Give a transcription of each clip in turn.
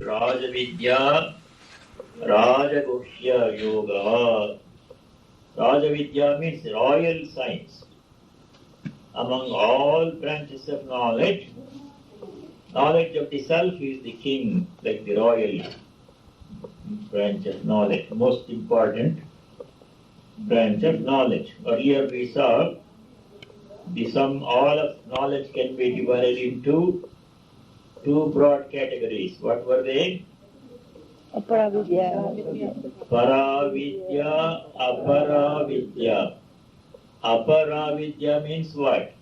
Rajavidya, Rajaguhya Yoga. Rajavidya means royal science. Among all branches of knowledge, knowledge of the self is the king, like the royal branch of knowledge, most important branch of knowledge. Earlier we saw the sum, all of knowledge can be divided into two broad categories. What were they? Aparavidya. Paravidya, Aparavidya. Aparavidya means what?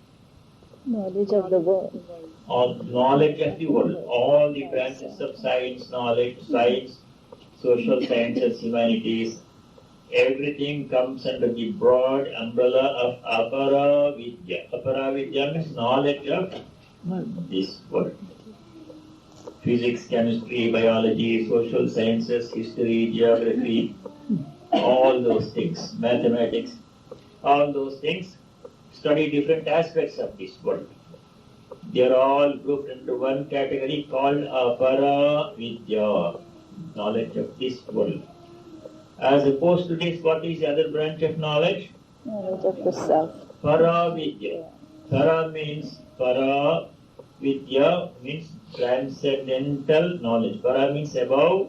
Knowledge of the world. All knowledge of the world. All the branches of science, knowledge, science, social sciences, humanities, everything comes under the broad umbrella of Aparavidya. Aparavidya means knowledge of this world. Physics, chemistry, biology, social sciences, history, geography, all those things, mathematics, all those things study different aspects of this world. They are all grouped into one category called Aparavidya, knowledge of this world. As opposed to this, what is the other branch of knowledge? Knowledge of the self. Paravidya. Para means Vidya means transcendental knowledge. Para means above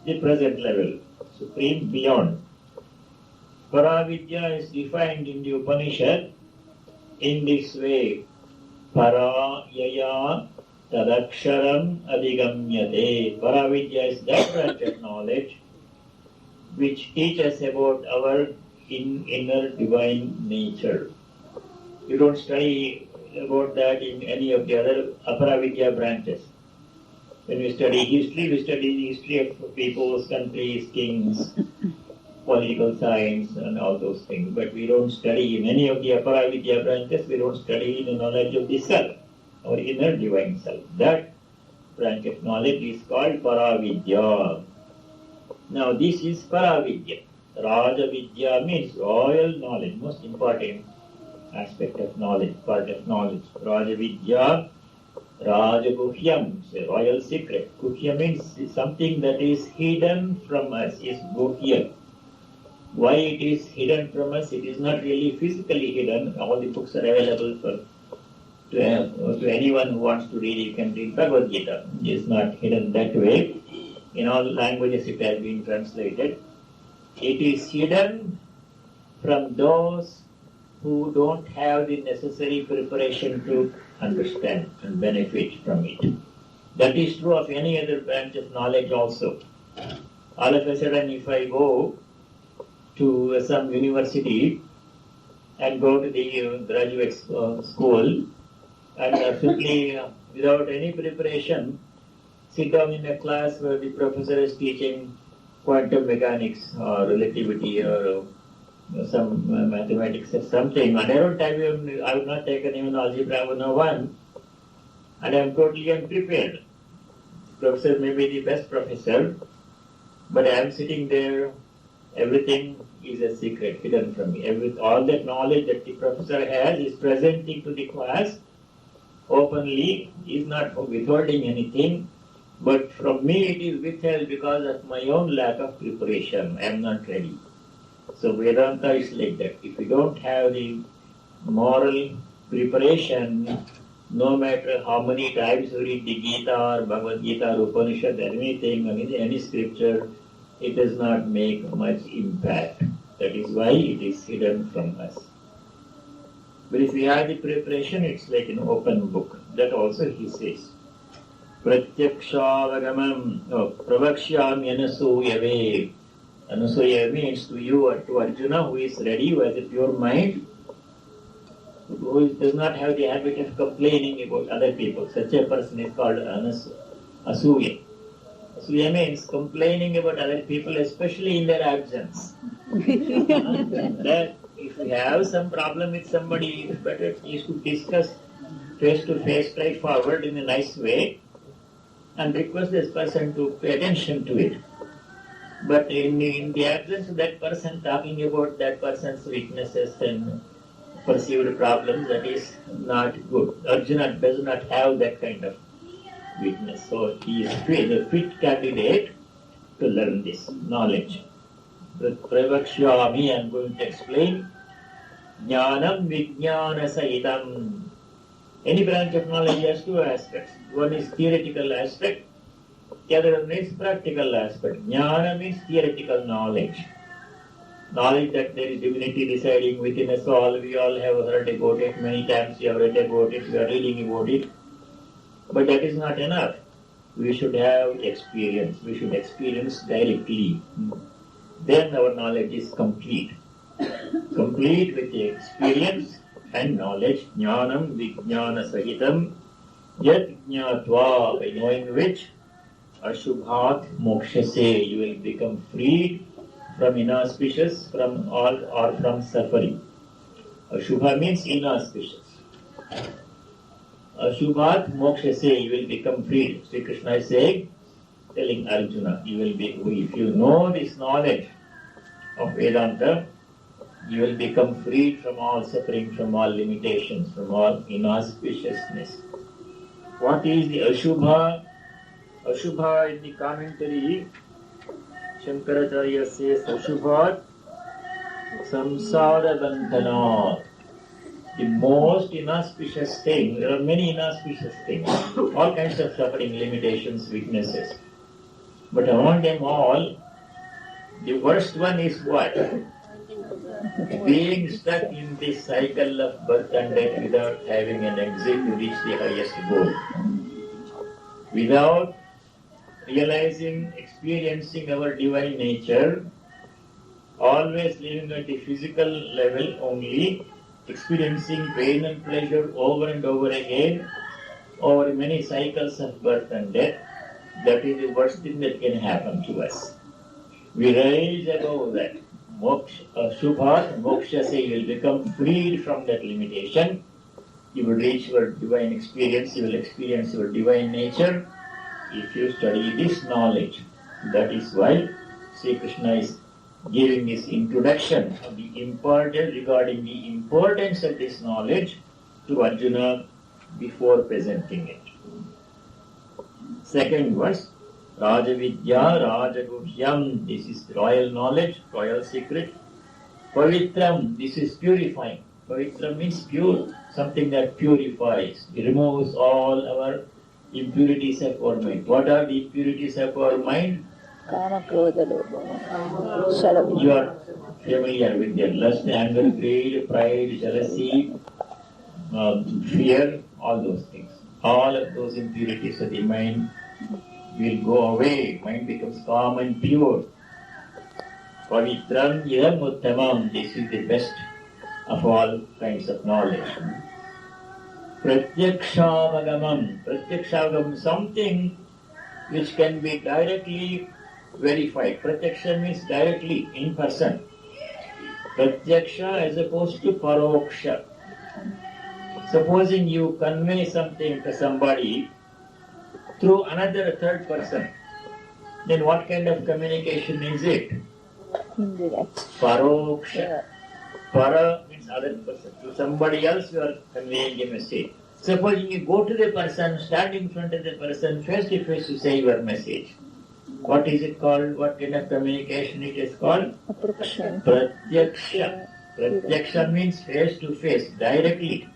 the present level, supreme beyond. Paravidya is defined in the Upanishad in this way. Para yaya tadaksharam adigamyate. Paravidya is that branch of knowledge which teaches about our inner divine nature. You don't study about that in any of the other Aparavidya branches. When we study history, we study the history of peoples, countries, kings, political science and all those things. But we don't study in any of the Aparavidya branches, we don't study the knowledge of the self, our inner divine self. That branch of knowledge is called Paravidya. Now this is Paravidya. Rajavidya means royal knowledge, most important aspect of knowledge, part of knowledge. Rajavidya, Rajaguhyam, a royal secret. Guhya means something that is hidden from us, is Guhya. Why it is hidden from us? It is not really physically hidden. All the books are available to anyone who wants to read. You can read Bhagavad Gita. It is not hidden that way. In all languages it has been translated. It is hidden from those who don't have the necessary preparation to understand and benefit from it. That is true of any other branch of knowledge also. All of a sudden, if I go to some university and go to the graduate school and simply without any preparation sit down in a class where the professor is teaching quantum mechanics or relativity or some mathematics or something, and I have not taken even algebra 101, and I am totally unprepared. The professor may be the best professor, but I am sitting there, everything is a secret hidden from me. All that knowledge that the professor has is presenting to the class openly, is not withholding anything, but from me it is withheld because of my own lack of preparation. I am not ready. So Vedanta is like that. If you don't have the moral preparation, no matter how many times you read the Gita or Bhagavad Gita or Upanishad, anything, any scripture, it does not make much impact. That is why it is hidden from us. But if we have the preparation, it's like an open book. That also he says. Pratyakshaavagamam pravakshyami anasuyave. Anasuya means to you or to Arjuna who is ready, who has a pure mind, who does not have the habit of complaining about other people. Such a person is called Asuya. Asuya means complaining about other people, especially in their absence. That if you have some problem with somebody, it's better is to discuss face to face, straightforward in a nice way, and request this person to pay attention to it. But in the absence of that person, talking about that person's weaknesses and perceived problems, that is not good. Arjuna does not have that kind of witness. So he is the fit candidate to learn this knowledge. Pravakshami, I am going to explain. Jnanam Vijnana Sahitam. Any branch of knowledge has two aspects. One is theoretical aspect, the other one is practical aspect. Jnana means theoretical knowledge. Knowledge that there is divinity residing within us all. We all have heard about it many times. We have read about it. We are reading about it. But that is not enough. We should have experience. We should experience directly. Then our knowledge is complete. Complete with the experience and knowledge. Jnanam Vijnana Sahitam Yat Jnatva, by knowing which Ashubhat Mokshase, you will become freed from inauspicious, from all or from suffering. Ashubha means inauspicious. Ashubhat Mokshase, you will become freed. Sri Krishna is saying, telling Arjuna, you will be, if you know this knowledge of Vedanta, you will become freed from all suffering, from all limitations, from all inauspiciousness. What is the Ashubha? Ashubha in the commentary, Shankaracharya says, Ashubhat Samsara Bandhana. The most inauspicious thing, there are many inauspicious things, all kinds of suffering, limitations, weaknesses. But among them all, the worst one is what? Being stuck in this cycle of birth and death without having an exit to reach the highest goal. Without realizing, experiencing our divine nature, always living at the physical level only, experiencing pain and pleasure over and over again, over many cycles of birth and death, that is the worst thing that can happen to us. We rise above that. Shubhat, moksha, say you will become freed from that limitation. You will reach your divine experience, you will experience your divine nature if you study this knowledge. That is why Sri Krishna is giving this introduction of the importance regarding the importance of this knowledge to Arjuna before presenting it. Second verse, Rajavidya Rajaguhyam, this is royal knowledge, royal secret. Pavitram, this is purifying. Pavitram means pure, something that purifies, removes all our impurities of our mind. What are the impurities of our mind? Kama, Krodha, Lobha, You are familiar with their lust, anger, greed, pride, jealousy, fear, all those things. All of those impurities of the mind will go away. Mind becomes calm and pure. Pavitram idam uttamam. This is the best of all kinds of knowledge. Pratyakshagamam. Pratyakshagamam, something which can be directly verified. Pratyaksha means directly, in person. Pratyaksha as opposed to paroksha. Supposing you convey something to somebody through another third person, then what kind of communication is it? indirect. Paroksha. Yeah. Para means other person. To somebody else you are conveying a message. Supposing you go to the person, stand in front of the person, face to face to say your message. What is it called? What kind of communication it is called? Approximation. Pratyaksha. Pratyaksha means face to face, directly.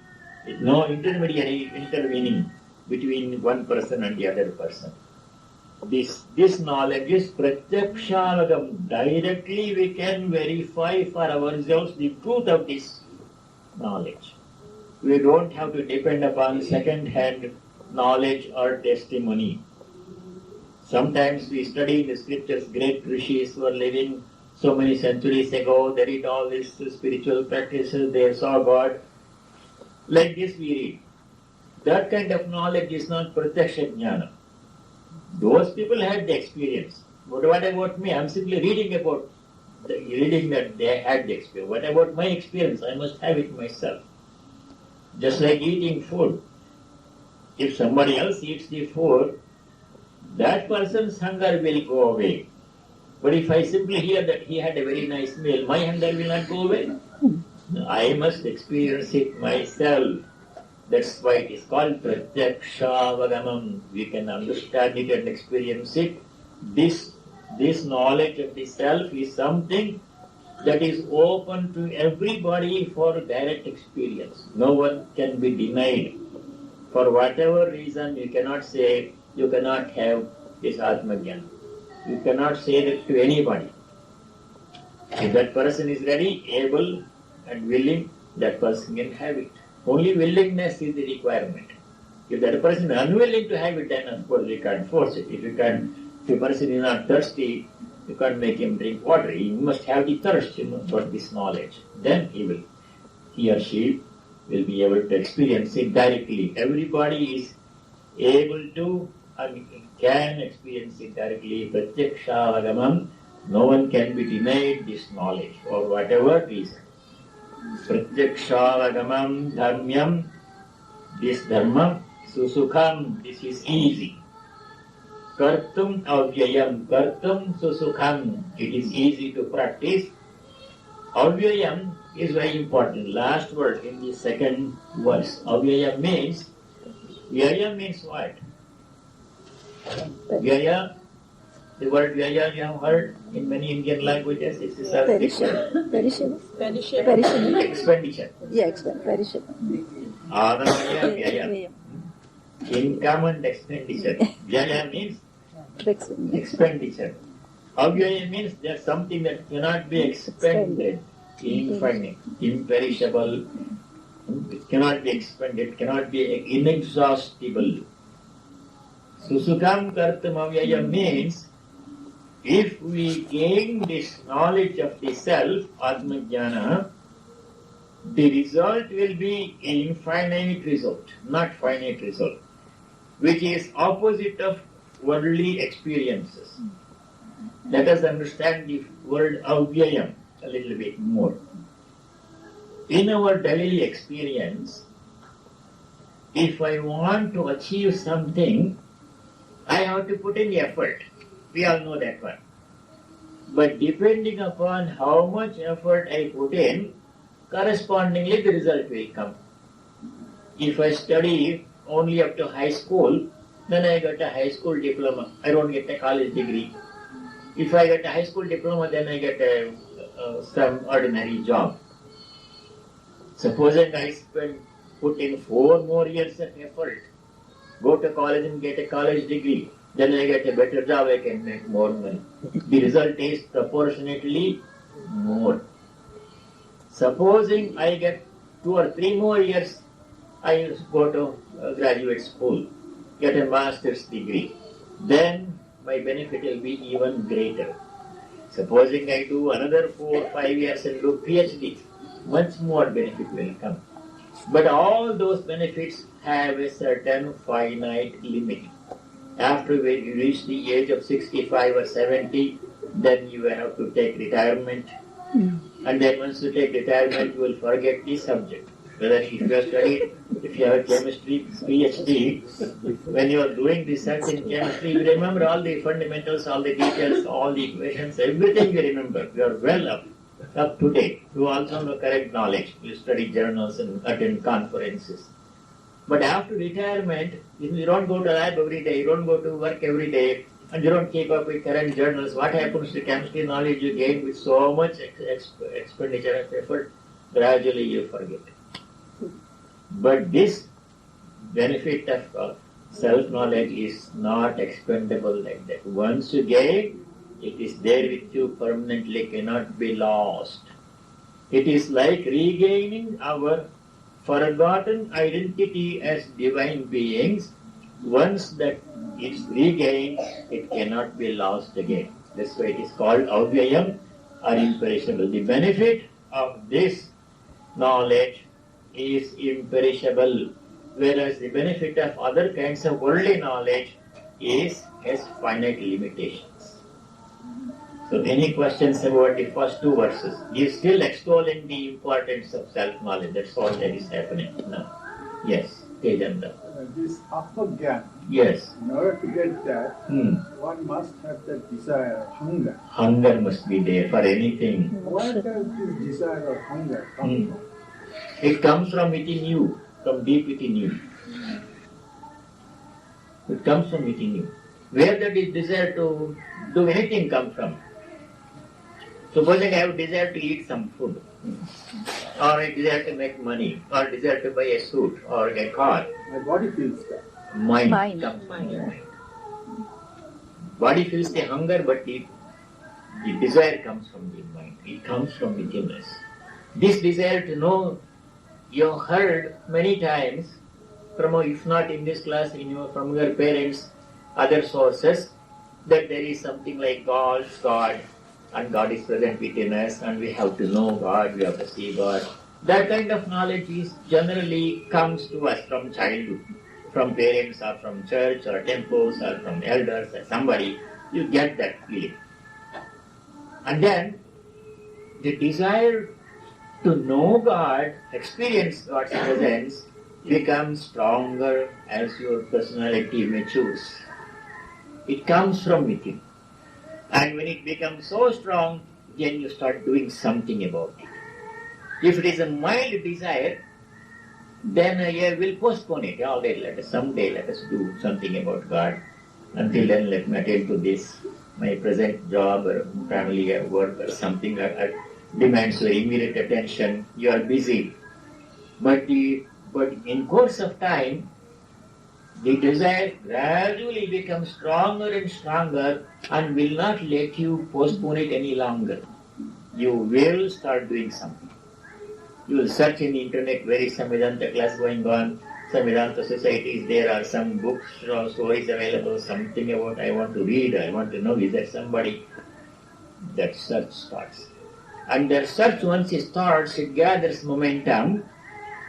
With no intermediary intervening between one person and the other person. This knowledge is pratyakshavagam. Directly we can verify for ourselves the truth of this knowledge. We don't have to depend upon second-hand knowledge or testimony. Sometimes we study in the scriptures, great rishis who were living so many centuries ago, they did all these spiritual practices, they saw God. Like this we read. That kind of knowledge is not pratyaksha jnana. Those people had the experience. But what about me? I'm simply reading that they had the experience. What about my experience? I must have it myself. Just like eating food. If somebody else eats the food, that person's hunger will go away. But if I simply hear that he had a very nice meal, my hunger will not go away. I must experience it myself. That's why it is called Pratyaksha-avagamam. We can understand it and experience it. This knowledge of the self is something that is open to everybody for direct experience. No one can be denied. For whatever reason, you cannot say you cannot have this Atmajnana. You cannot say that to anybody. If that person is ready, able and willing, that person can have it. Only willingness is the requirement. If that person is unwilling to have it, then of course we can't force it. If a person is not thirsty, you can't make him drink water. He must have the thirst, for this knowledge. Then he or she will be able to experience it directly. Everybody is able to and can experience it directly. Pratyaksha-avagamam. No one can be denied this knowledge for whatever reason. Pratyaksha-avagamam dharmyam. This dharma, susukham, this is easy. Kartum avyayam, kartum susukham. It is easy to practice. Avyayam is very important. Last word in the second verse. Avyayam means, vyaya means what? Vyaya, the word vyaya you have heard in many Indian languages. It is Perishable. expenditure. Yeah, perishable. Adamaya vyaya. Income and expenditure. Vyaya means expenditure. Avyaya means there's something that cannot be expended, infinite, imperishable. It cannot be expended, cannot be inexhaustible. Susukham kartam avyaya means if we gain this knowledge of the self, Atmajnana, the result will be infinite result, not finite result, which is opposite of worldly experiences. Let us understand the word avyayam a little bit more. In our daily experience, if I want to achieve something, I have to put in effort. We all know that one. But depending upon how much effort I put in, correspondingly the result will come. If I study only up to high school, then I get a high school diploma. I don't get a college degree. If I get a high school diploma, then I get some ordinary job. Supposing I put in 4 more years of effort, go to college and get a college degree, then I get a better job, I can make more money. The result is proportionately more. Supposing I get 2 or 3 more years, I go to graduate school, get a master's degree, then my benefit will be even greater. Supposing I do another 4 or 5 years and do PhD, much more benefit will come. But all those benefits have a certain finite limit. After you reach the age of 65 or 70, then you have to take retirement. And then once you take retirement, you will forget the subject. Whether if you have studied, if you have a chemistry PhD, when you are doing research in chemistry, you remember all the fundamentals, all the details, all the equations, everything you remember. You are well up to date. You also know correct knowledge. You study journals and attend conferences. But after retirement, you don't go to lab every day, you don't go to work every day, and you don't keep up with current journals. What happens to chemistry knowledge you gain with so much expenditure and effort? Gradually you forget. But this benefit of self-knowledge is not expendable like that. Once you gain, it is there with you permanently, cannot be lost. It is like regaining our forgotten identity as divine beings. Once that is regained, it cannot be lost again. That's why it is called avyayam or imperishable. The benefit of this knowledge is imperishable, whereas the benefit of other kinds of worldly knowledge has finite limitations. So any questions about the first 2 verses? He is still extolling the importance of self-knowledge. That's all that is happening now. Yes, Tejanda. This Atmajnana, Yes. in order to get that, one must have that desire, hunger. Hunger must be there for anything. Where does this desire or hunger come from? It comes from within you. from deep within you. It comes from within you. Where that is desire to do anything come from? Supposing I have desire to eat some food, or I desire to make money, or desire to buy a suit or a car. My body feels that. Mind comes from the mind. Body feels the hunger, but the desire comes from the mind. It comes from within us. This desire to know, you have heard many times, from, if not in this class, from your parents, other sources, that there is something like God, and God is present within us, and we have to know God, we have to see God. That kind of knowledge is generally comes to us from childhood, from parents or from church or temples or from elders or somebody. You get that feeling. And then the desire to know God, experience God's presence, becomes stronger as your personality matures. It comes from within. And when it becomes so strong, then you start doing something about it. If it is a mild desire, then you will postpone it. All right, someday let us do something about God. Until then, let me attend to this. My present job or family or work or something that demands your immediate attention. You are busy. But in course of time, the desire gradually becomes stronger and stronger and will not let you postpone it any longer. You will start doing something. You will search in the internet where is some Vedanta class going on, some Vedanta societies, there are some books or stories available, something about I want to read, I want to know, is there somebody? That search starts. And that search, once it starts, it gathers momentum.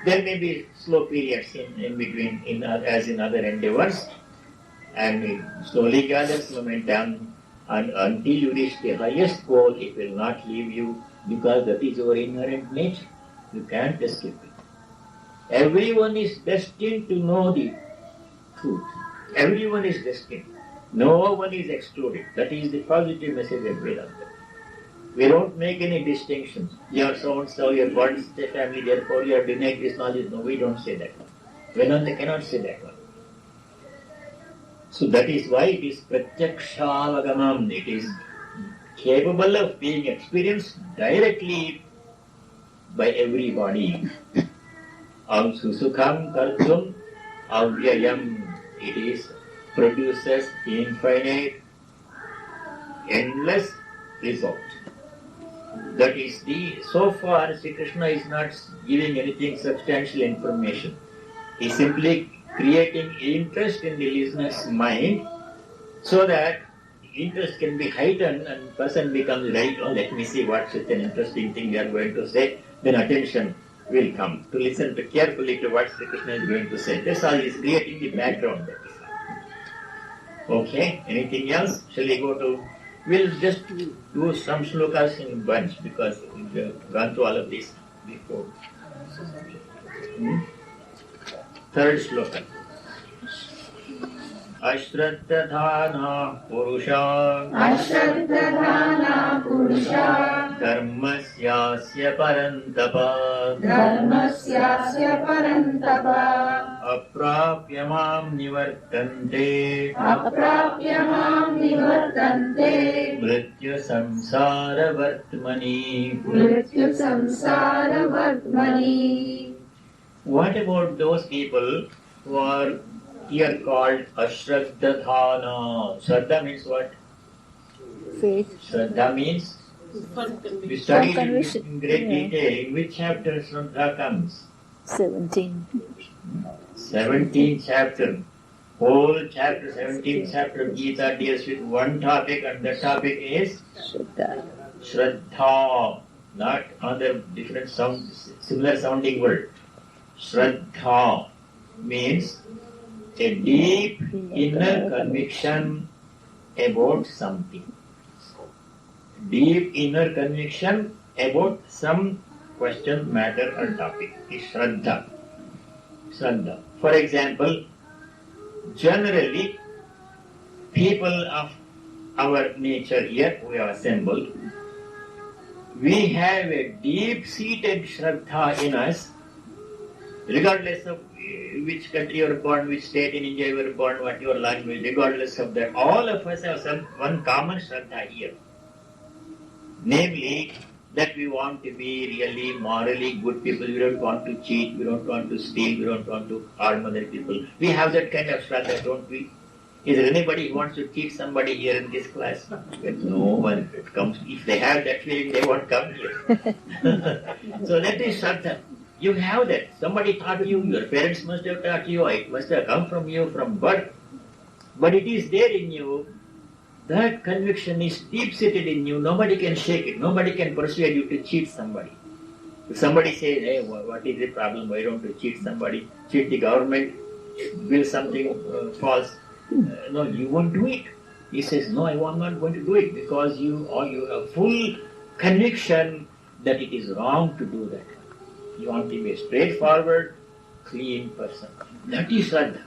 There may be slow periods in between, as in other endeavors, and it slowly gathers momentum, and until you reach the highest goal, it will not leave you, because that is your inherent nature. You can't escape it. Everyone is destined to know the truth. Everyone is destined. No one is excluded. That is the positive message of Vedanta. We don't make any distinctions. You are so-and-so, your body is the family, therefore you are denied this knowledge. No, we don't say that one. Vedanta cannot say that one. So that is why it is pratyakshaavagamam. It is capable of being experienced directly by everybody. Am susukham kartum avyayam. It is produces infinite, endless result. That is so far Sri Krishna is not giving anything substantial information. He is simply creating interest in the listener's mind so that interest can be heightened and person becomes right, oh, let me see what such an interesting thing they are going to say, then attention will come to listen carefully to what Sri Krishna is going to say. That's all, he is creating the background. Okay, anything else? Shall we go to... We'll just do some shlokas in bunch because we have gone through all of this before. Third shloka. Ashraddhana Purusha Dharmasyasya Parantapa Aprapyamam Nivartante Mrityu Samsara Vartmani. What about those people who are here called Ashraddhana? Shraddha means what? Faith. Shraddha means? We studied in great detail. In which chapter Shraddha comes? 17. 17th chapter. Whole chapter, 17th chapter of Gita deals with one topic, and the topic is Shraddha. Shraddha. Not other different similar sounding word. Shraddha means a deep inner conviction about something. Deep inner conviction about some question, matter or topic is Shraddha. Shraddha. For example, generally people of our nature here, we are assembled, we have a deep-seated Shraddha in us regardless of which country you are born, which state in India you are born, what your language, regardless of that, all of us have one common Shraddha here. Namely, that we want to be really morally good people. We don't want to cheat, we don't want to steal, we don't want to harm other people. We have that kind of Shraddha, don't we? Is there anybody who wants to cheat somebody here in this class? No one comes. If they have that feeling, they won't come here. So that is Shraddha. You have that. Somebody taught you, your parents must have taught you, it must have come from you from birth. But it is there in you. That conviction is deep-seated in you. Nobody can shake it. Nobody can persuade you to cheat somebody. If somebody says, hey, what is the problem? Why don't you cheat somebody? Cheat the government? Will something false? No, you won't do it. He says, no, I'm not going to do it because you have full conviction that it is wrong to do that. You want to be a straightforward, clean person. That is Shraddha.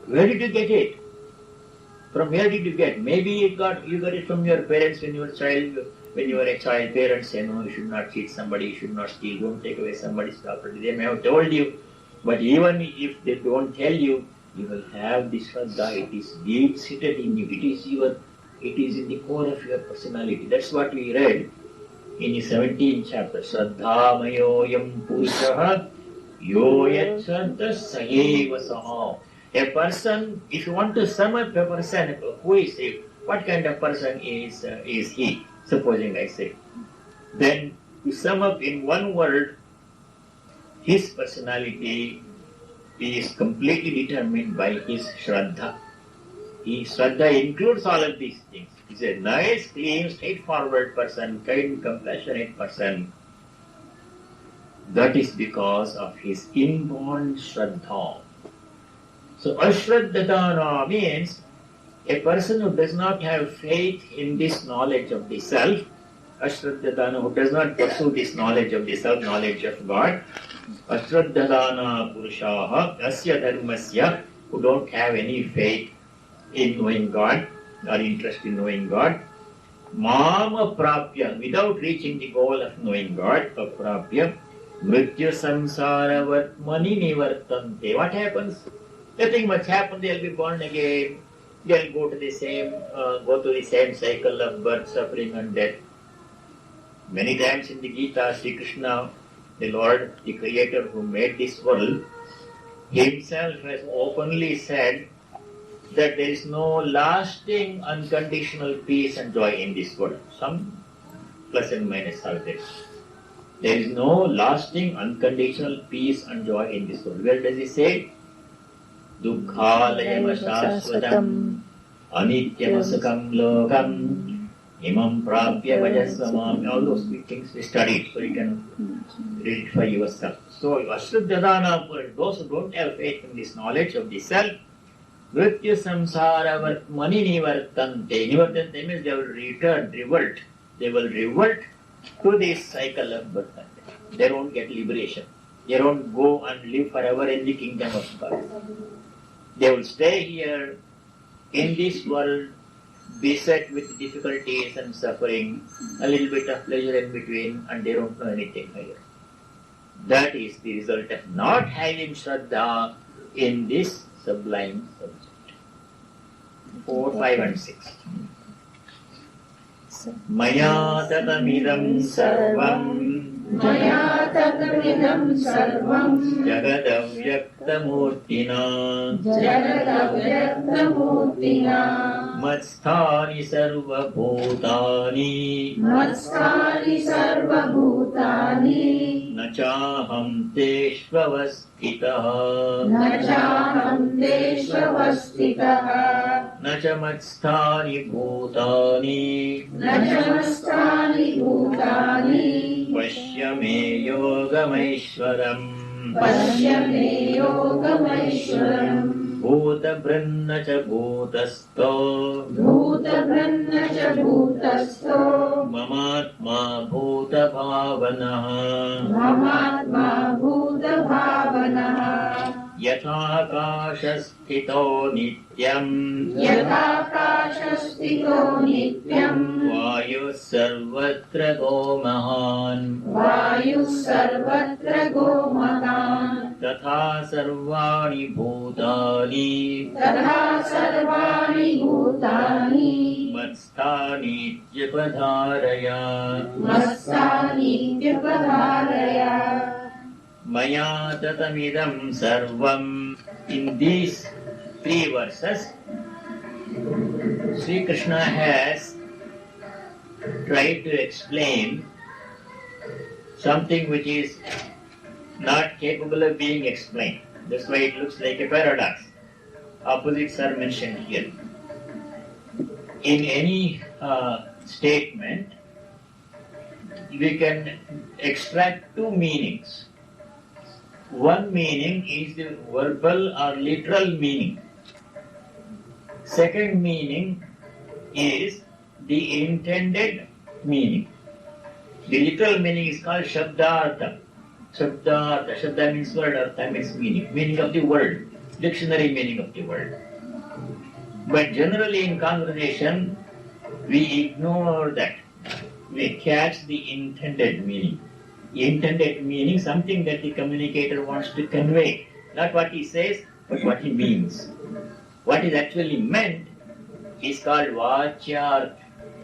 Where did you get it? From where did you get? Maybe you got it from your parents when you were a child. When you were a child, parents say, no, you should not cheat somebody, you should not steal, don't take away somebody's property. They may have told you, but even if they don't tell you, you will have this Shraddha. It is deep-seated in you. It is in the core of your personality. That's what we read in the 17th chapter. Shraddha mayoyam purushaha yo yat shraddha saheva saha. A person, if you want to sum up a person, who is he? What kind of person is he? Supposing I say. Then to sum up in one word, his personality is completely determined by his Shraddha. His Shraddha includes all of these things. He's a nice, clean, straightforward person, kind, compassionate person. That is because of his inborn Shraddha. So, Ashraddhatana means a person who does not have faith in this knowledge of the self, Ashraddhatana, who does not pursue this knowledge of the self, knowledge of God, Ashraddhatana Purushaha, Asya Dharmasya, who don't have any faith in knowing God or interest in knowing God, Mama Prapya, without reaching the goal of knowing God, Aprapya, Mrityu Samsara Vatmani Nivartante. What happens? Nothing much happens. They'll be born again. They'll go to the same cycle of birth, suffering, and death. Many times in the Gita, Sri Krishna, the Lord, the Creator who made this world, himself has openly said that there is no lasting unconditional peace and joy in this world. Some plus and minus are there. There is no lasting unconditional peace and joy in this world. Where does he say? Dukkhalayam shasvatam anityamasakam lokam imam prapya vajasvamam. All those things we studied, so you can read it for yourself. So Ashraddhatana, for those who don't have faith in this knowledge of the self, Mrityu samsara vatmani nivartante. Nivartante means they will revolt. They will revolt to this cycle of birth and death. They don't get liberation. They don't go and live forever in the kingdom of God. They will stay here in this world, beset with difficulties and suffering, a little bit of pleasure in between, and they don't know anything higher. That is the result of not having Shraddha in this sublime subject. 4, 5 and 6. Maya tatamidam sarvam Maya tatamidam sarvam Jagadavyaktamurtina Jagadavyaktamurtina Matsthani sarvabhutani Matsthani sarvabhutani Nachaham teshvavastitaha Nachaham teshvavastitaha Nachamatstani bhutani Nachamastani bhutani Pashyame yogamaishwaram Pashyame yogamaishwaram Bhuta brahna cha bhutasto Bhuta brahna cha bhutasto Mamatma bhuta bhavanaha Mamatma bhuta bhavanaha Yathakashasthito nityam Yathakashasthito nityam Vayu sarvatra go mahan Vayu sarvatra go mahan सर्वाणि भूतानि तथा सर्वाणि भूतानि मत्स्थानीत्यपधारय मत्स्थानीत्यपधारय मया ततमिदं सर्वम्. In these three verses, Sri Krishna has tried to explain something which is not capable of being explained. That's why it looks like a paradox. Opposites are mentioned here. In any statement, we can extract two meanings. One meaning is the verbal or literal meaning. Second meaning is the intended meaning. The literal meaning is called Shabdartha. Shabda means word, Artha means meaning. Meaning of the word. Dictionary meaning of the word. But generally in conversation, we ignore that. We catch the intended meaning. Intended meaning, something that the communicator wants to convey. Not what he says, but what he means. What is actually meant is called Vachyartha,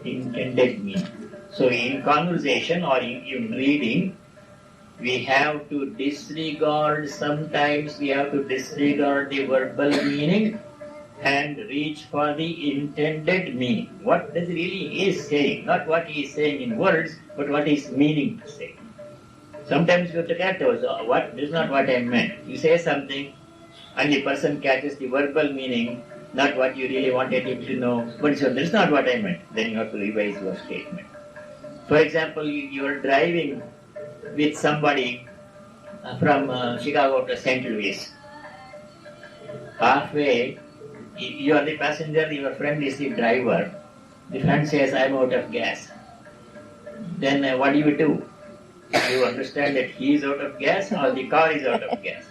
intended meaning. So in conversation or in reading, we have to disregard, sometimes we have to disregard the verbal meaning and reach for the intended meaning. What does really is saying, not what he is saying in words, but what he is meaning to say. Sometimes you have to catch those, what, this is not what I meant. You say something and the person catches the verbal meaning, not what you really wanted him to know, but so this is not what I meant. Then you have to revise your statement. For example, you are driving with somebody from Chicago to St. Louis. Halfway, you are the passenger, your friend is the driver. The friend says, I'm out of gas. Then what do? You understand that he is out of gas or the car is out of gas?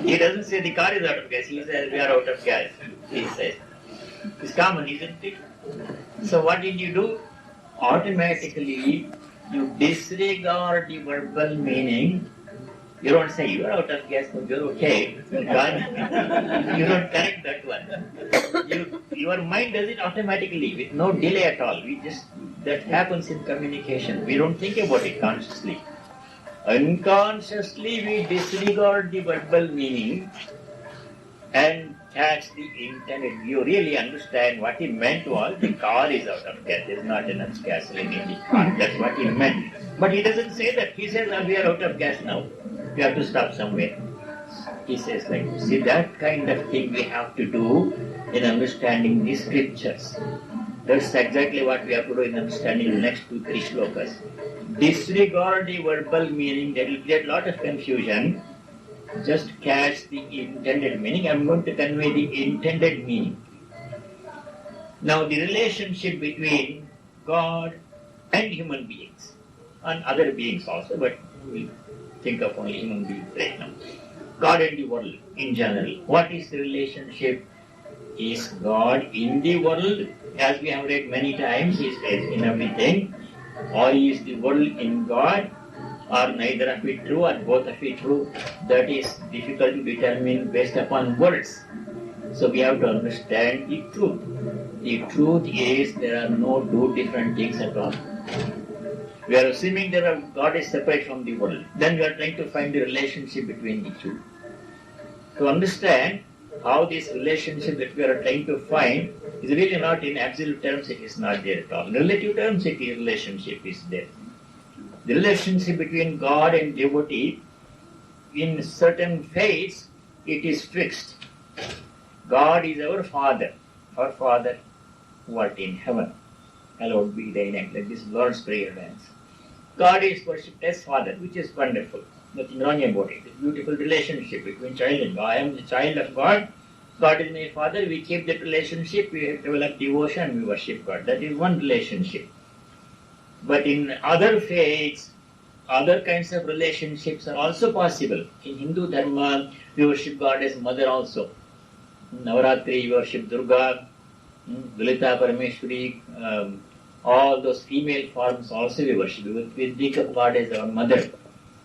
He doesn't say the car is out of gas, he says we are out of gas. He says. It's common, isn't it? So what did you do? Automatically, you disregard the verbal meaning. You don't say you are out of gas, but you're okay. You don't correct that one. Your mind does it automatically with no delay at all. That happens in communication. We don't think about it consciously. Unconsciously, we disregard the verbal meaning and catch the intended. You really understand what he meant was the car is out of gas. There is not enough gasoline in the car. That's what he meant. But he doesn't say that. He says, we are out of gas now. We have to stop somewhere. He says like, see, that kind of thing we have to do in understanding the scriptures. That's exactly what we have to do in understanding the next 2-3 shlokas. Disregard the verbal meaning, there will be a lot of confusion. Just catch the intended meaning. I'm going to convey the intended meaning. Now the relationship between God and human beings, and other beings also, but we'll think of only human beings right now. God and the world in general. What is the relationship? Is God in the world? As we have read many times, He is in everything. Or is the world in God? Or neither of it true or both of it true? That is difficult to determine based upon words. So we have to understand the truth. The truth is there are no two different things at all. We are assuming that God is separate from the world. Then we are trying to find the relationship between the two. To understand how this relationship that we are trying to find is really not in absolute terms, it is not there at all. In relative terms, the relationship is there. The relationship between God and devotee, in certain faiths, it is fixed. God is our Father who art in heaven. Hallowed be thy name. Like this Lord's Prayer dance. God is worshipped as Father, which is wonderful. Nothing wrong about it. It's a beautiful relationship between child and God. I am the child of God. God is my Father. We keep that relationship. We develop devotion. We worship God. That is one relationship. But in other faiths, other kinds of relationships are also possible. In Hindu Dharma, we worship God as Mother also. In Navaratri, we worship Durga, Dulita Parameshwari, all those female forms also we worship. We think of God as our Mother.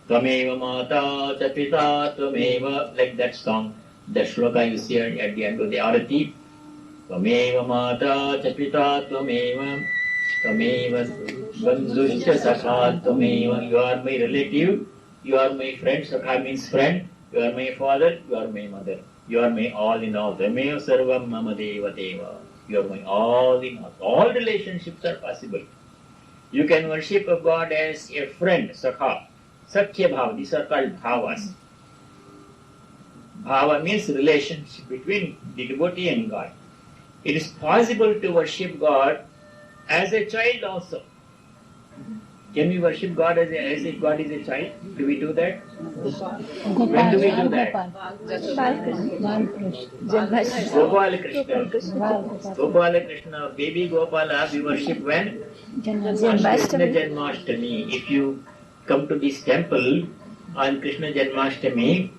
Tvameva mata cha pita tvameva, like that song, that shloka you see at the end of the arati. Tvameva mata cha pita tvameva, tvameva bandhuscha sakha tvameva. You are my relative, you are my friend, sakha means friend, you are my father, you are my mother. You are my all in all. Tvameva sarvam mama deva deva. You are my all in all. All relationships are possible. You can worship a God as a friend, sakha. Sakhya bhava, these are called bhavas. Bhava means relationship between the devotee and God. It is possible to worship God as a child also. Can we worship God as if God is a child? Do we do that? When do we do that? Gopal Krishna. Gopal Krishna, baby Gopala, we worship when? On Krishna Janmashtami. If you come to this temple on Krishna Janmashtami,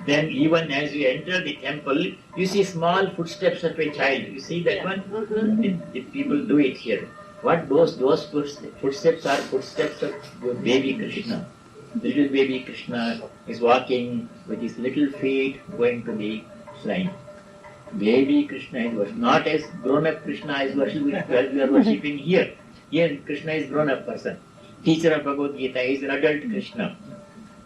then even as you enter the temple, you see small footsteps of a child. You see that one? The people do it here. What those footsteps are? Footsteps of baby Krishna. Little baby Krishna is walking with his little feet going to the shrine. Baby Krishna is worshipped, not as grown-up Krishna is worshipped, we are worshipping here. Here Krishna is grown-up person. Teacher of Bhagavad Gita is an adult Krishna.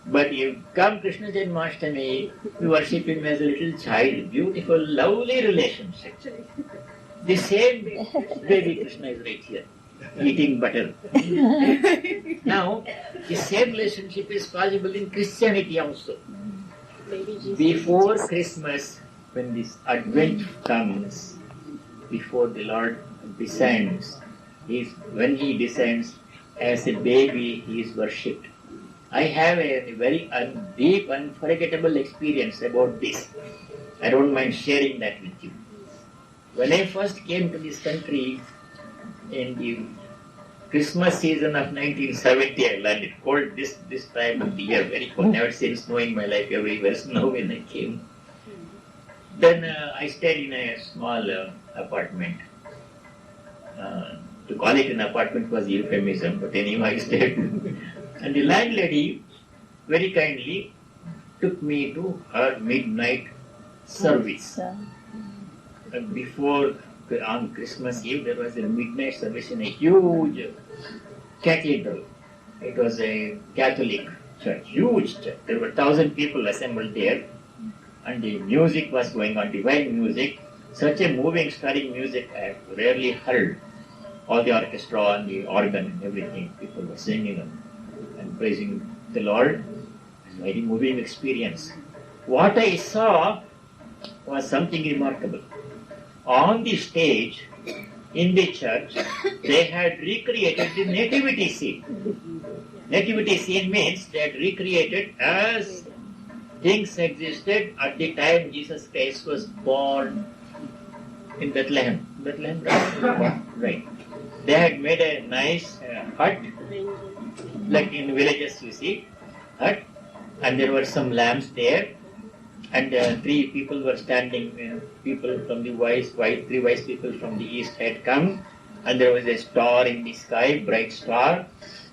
But if come Krishna Janmashtami, we worship him as a little child. Beautiful, lovely relationship. The same baby Krishna is right here, eating butter. Now, the same relationship is possible in Christianity also. Before Christmas, when this Advent comes, before the Lord descends, when he descends as a baby, he is worshipped. I have a very deep, unforgettable experience about this. I don't mind sharing that with you. When I first came to this country in the Christmas season of 1970, I learned it cold this time of the year, very cold. Never seen snow in my life, everywhere snow when I came. Then I stayed in a small apartment. To call it an apartment was euphemism, but anyway I stayed. And the landlady very kindly took me to her midnight service. Before, on Christmas Eve, there was a midnight service in a huge cathedral. It was a Catholic church, huge church. There were 1,000 people assembled there, and the music was going on, divine music. Such a moving, stirring music I have rarely heard. All the orchestra and the organ and everything, people were singing and praising the Lord. It was a very moving experience. What I saw was something remarkable. On the stage, in the church, they had recreated the nativity scene. Nativity scene means they had recreated as things existed at the time Jesus Christ was born in Bethlehem. Bethlehem, right? Right. They had made a nice hut, like in villages you see, hut, and there were some lamps there. And 3 people were standing, people from the three wise people from the east had come, and there was a star in the sky, bright star,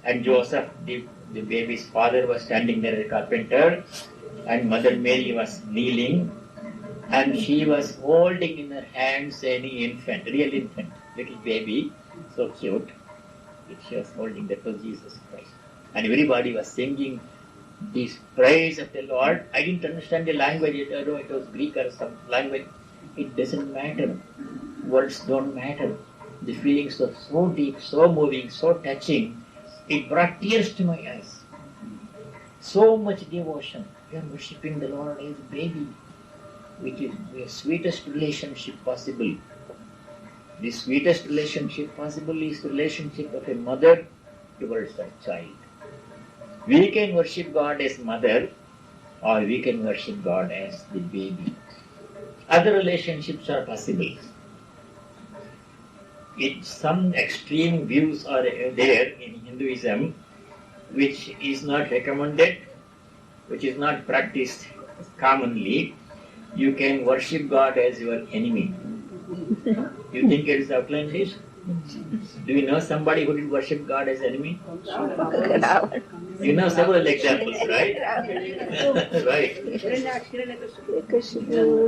and Joseph, the baby's father, was standing there as a carpenter, and Mother Mary was kneeling, and she was holding in her hands an infant, real infant, little baby, so cute, which she was holding. That was Jesus Christ. And everybody was singing this praise of the Lord. I didn't understand the language. I don't know it was Greek or some language. It doesn't matter. Words don't matter. The feelings were so deep, so moving, so touching. It brought tears to my eyes. So much devotion. We are worshipping the Lord as a baby, which is the sweetest relationship possible. The sweetest relationship possible is the relationship of a mother towards her child. We can worship God as mother, or we can worship God as the baby. Other relationships are possible. Some extreme views are there in Hinduism, which is not recommended, which is not practiced commonly. You can worship God as your enemy. You think it is outlined this? Do you know somebody who did worship God as enemy? Ravan. You know several examples, right? Right.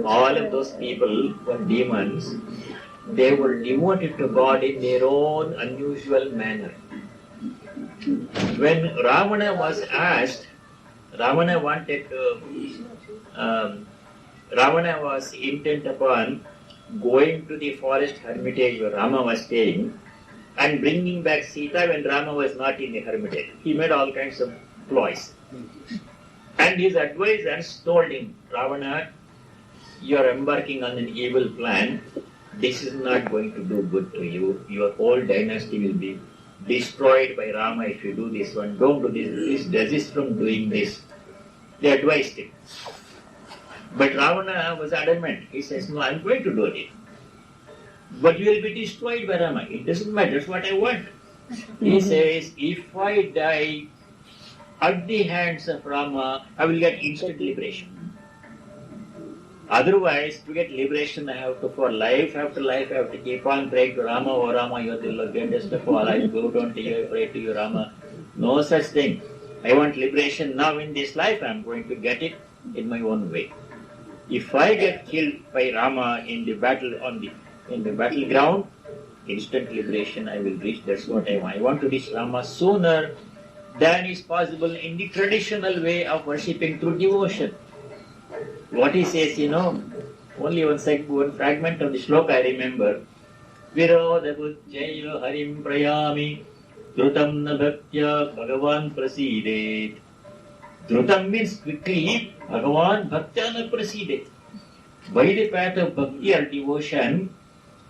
All of those people were demons. They were devoted to God in their own unusual manner. When Ravana was asked, Ravana was intent upon going to the forest hermitage where Rama was staying and bringing back Sita when Rama was not in the hermitage. He made all kinds of ploys. And his advisors told him, Ravana, you are embarking on an evil plan. This is not going to do good to you. Your whole dynasty will be destroyed by Rama if you do this one. Don't do this. Please desist from doing this. They advised him. But Ravana was adamant. He says, no, I'm going to do it. But you will be destroyed by Rama. It doesn't matter. That's what I want. He says, if I die at the hands of Rama, I will get instant liberation. Otherwise, to get liberation, I have to, for life after life, I have to keep on praying to Rama, oh Rama, you are the greatest of all. I go down to you, I pray to you, Rama. No such thing. I want liberation now in this life. I am going to get it in my own way. If I get killed by Rama in the battle in the battleground, instant liberation I will reach. That's what I want. I want to reach Rama sooner than is possible in the traditional way of worshipping through devotion. What he says, only one fragment of the shloka I remember. Viroda bhujjaya harim prayami dhrutam na bhaktya bhagavan prasidet. Dhrutam means quickly, Bhagavan bhaktya na prasidet. By the path of bhakti or devotion,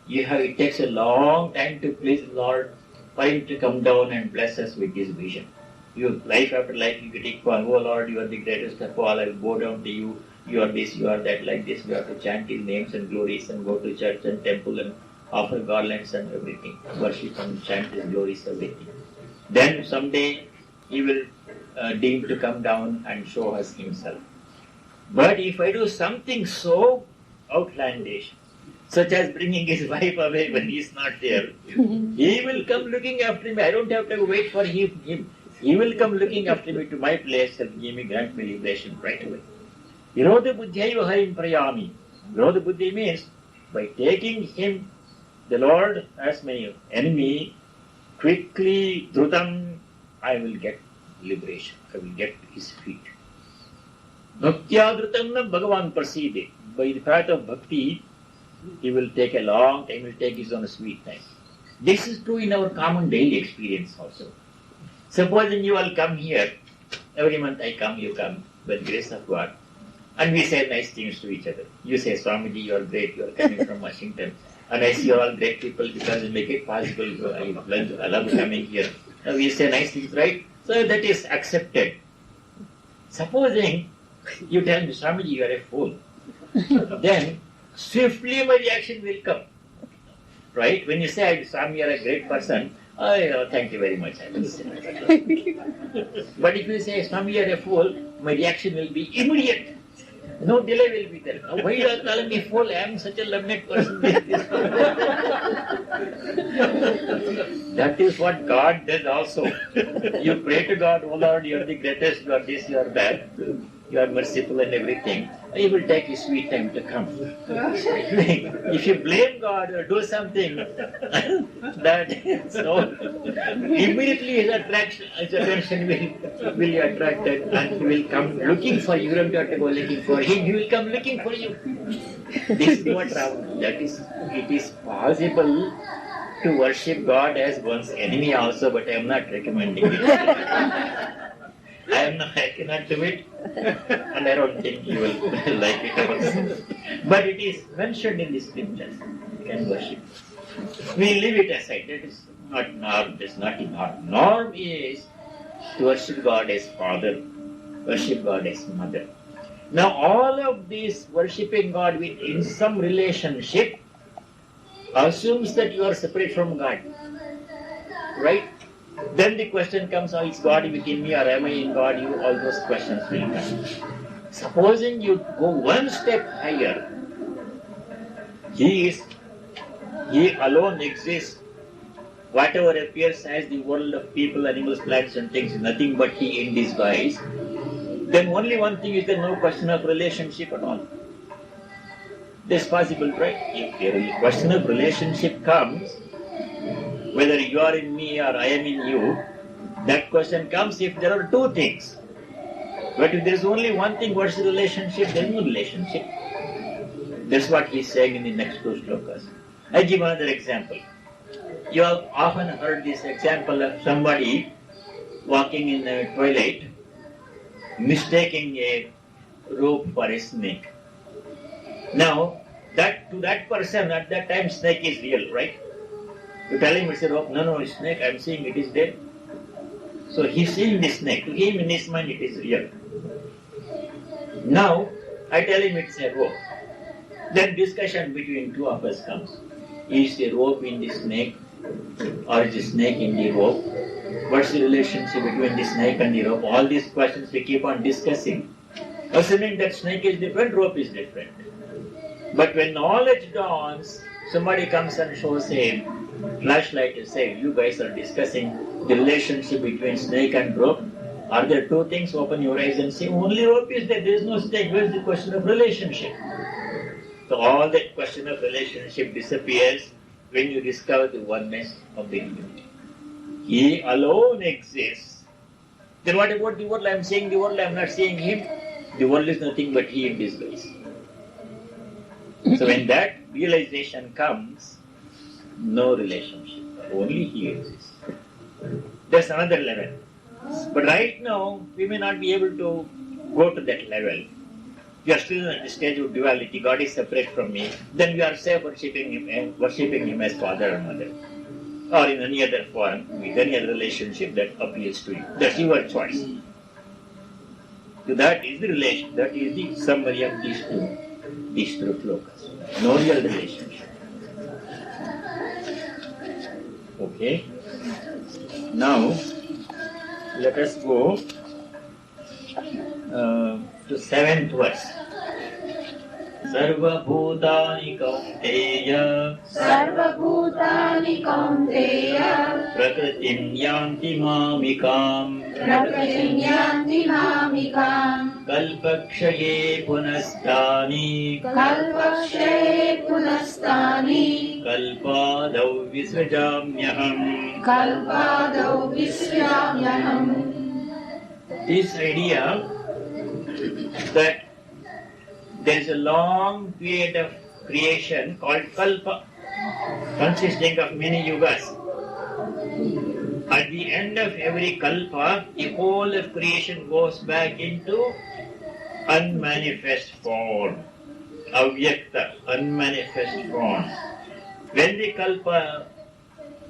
it takes a long time to please the Lord for Him to come down and bless us with His vision. Life after life, you keep on, oh Lord, you are the greatest of all, I will bow down to you. You are this, you are that, like this. We have to chant His names and glories and go to church and temple and offer garlands and everything. Worship and chant His glories, everything. Then someday He will deem to come down and show us Himself. But if I do something so outlandish, such as bringing his wife away when he is not there, He will come looking after me. I don't have to wait for him. He will come looking after me to my place and grant me liberation right away. Viroda buddhyaiva harim prayami. Viroda buddhi means by taking him, the Lord, as my enemy, quickly, dhrutam, I will get liberation. I will get his feet. Bhaktya dhrutam na bhagavan praside. By the path of bhakti, he will take a long time, he will take his own sweet time. This is true in our common daily experience also. Supposing you all come here, every month I come, you come, by the grace of God, and we say nice things to each other. You say, Swamiji, you are great, you are coming from Washington. And I see you are all great people because you make it possible. I love coming here. We say nice things, right? So that is accepted. Supposing you tell me, Swamiji, you are a fool. Then swiftly my reaction will come. Right? When you say, Swami, you are a great person, thank you very much. I will say. But if you say, Swami, you are a fool, my reaction will be immediate. No delay will be there. Why you are calling me fool? I am such a learned person. That is what God does also. You pray to God, oh Lord, you are the greatest, you are this, you are that. You are merciful and everything. He will take his sweet time to come. If you blame God or do something, that so immediately his attention will be attracted and he will come looking for you. You don't have to go looking for him. He will come looking for you. This is what that is. It is possible to worship God as one's enemy also, but I am not recommending it. I cannot do it, and I don't think you will like it also. But it is mentioned in the scriptures. You can worship. We leave it aside. That is not norm. That is not the norm. Norm is to worship God as Father, worship God as Mother. Now, all of this worshipping God in some relationship assumes that you are separate from God. Right? Then the question comes, is God within me or am I in God? All those questions will come. Supposing you go one step higher, He alone exists whatever appears as the world of people, animals, plants and things is nothing but he in disguise, then only one thing is there, no question of relationship at all. That's possible, right? If the question of relationship comes, whether you are in me or I am in you, that question comes if there are two things. But if there is only one thing, what's the relationship? There is no relationship. That's what he's saying in the next two slokas. I give another example. You have often heard this example of somebody walking in a twilight, mistaking a rope for a snake. Now, to that person at that time, snake is real, right? You tell him it's a rope. No, it's snake. I'm seeing it is dead. So he's seeing the snake. To him, in his mind, it is real. Now, I tell him it's a rope. Then discussion between two of us comes. Is the rope in the snake or is the snake in the rope? What's the relationship between the snake and the rope? All these questions we keep on discussing. Assuming that snake is different, rope is different. But when knowledge dawns, somebody comes and shows a flashlight and says, you guys are discussing the relationship between snake and rope. Are there two things? Open your eyes and see. Only rope is there. There is no snake. Where is the question of relationship? So all that question of relationship disappears when you discover the oneness of the unity. He alone exists. Then what about the world? I am seeing the world. I am not seeing him. The world is nothing but he in disguise. So when that realization comes, no relationship. Only he exists. That's another level. But right now, we may not be able to go to that level. We are still at the stage of duality. God is separate from me. Then we are safe worshipping him as father and mother. Or in any other form, with any other relationship that appeals to you. That's your choice. So that is the relation. That is the summary of these two slokas. No real relationship. Okay. Now, let us go to seventh verse. Sarva bhutani kaunteya Sarvabhutani kaunteya prakritim yanti mamikam Prakritim yanti mamikam kalpakshaye punastani Kalpakshaye punastani kalpadau visrajamyaham. Kalpadau vishyamyaham. This idea that there is a long period of creation called kalpa, consisting of many yugas. At the end of every kalpa, the whole of creation goes back into unmanifest form, avyakta, unmanifest form. When the kalpa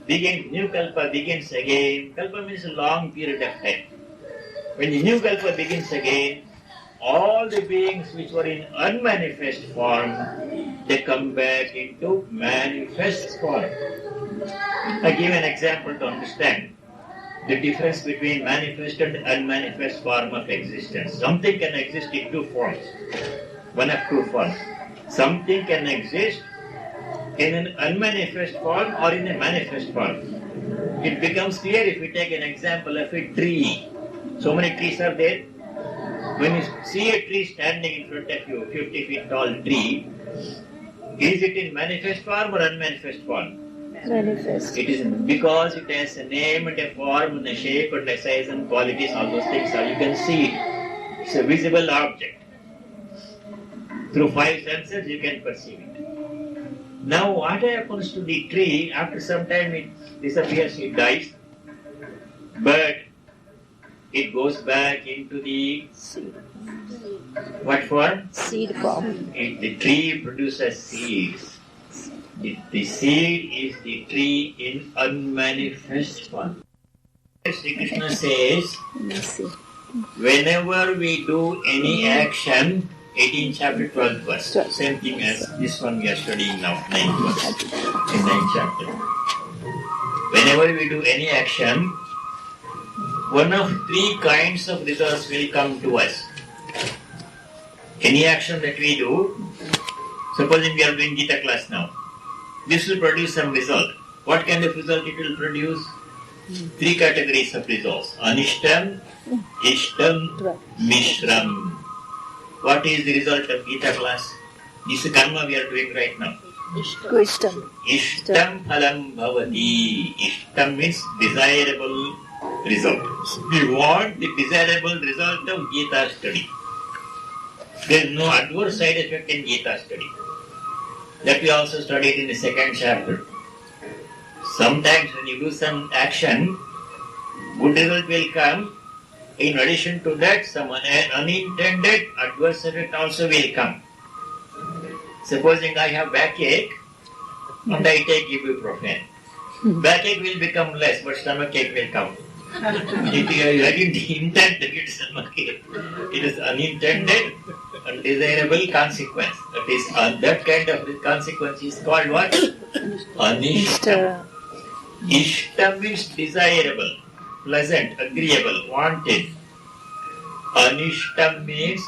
begins, new kalpa begins again. Kalpa means a long period of time. When the new kalpa begins again, all the beings which were in unmanifest form, they come back into manifest form. I give an example to understand the difference between manifest and unmanifest form of existence. Something can exist in two forms, one of two forms. Something can exist in an unmanifest form or in a manifest form. It becomes clear if we take an example of a tree. So many trees are there. When you see a tree standing in front of you, 50 feet tall tree, is it in manifest form or unmanifest form? Manifest. It is because it has a name and a form and a shape and a size and qualities, all those things are, you can see it. It's a visible object. Through five senses you can perceive it. Now what happens to the tree? After some time it disappears, it dies. But it goes back into the Seed. what form? Seed form. The tree produces seeds. The seed is the tree in unmanifest form. Sri Krishna says, Let me see. whenever we do any action, 18 chapter 12 verse, same thing as this one we are studying now, 9th verse, in 9th chapter. Whenever we do any action, one of three kinds of results will come to us. Any action that we do, supposing we are doing Gita class now, this will produce some result. What kind of result it will produce? Three categories of results. Anishtam, Ishtam, Mishram. What is the result of Gita class? This is karma we are doing right now. Ishtam. Ishtam phalam bhavati. Ishtam means desirable result. We want the desirable result of Gita study. There is no adverse side effect in Gita study. That we also studied in the second chapter. Sometimes when you do some action, good result will come. In addition to that, some unintended adverse effect also will come. Supposing I have backache and I take ibuprofen. Backache will become less, but stomachache will come. If you didn't intend to get stomachache, it is unintended, undesirable consequence. That is, that kind of consequence is called what? Anishta. Ishta means desirable, pleasant, agreeable, wanted. Anishtam means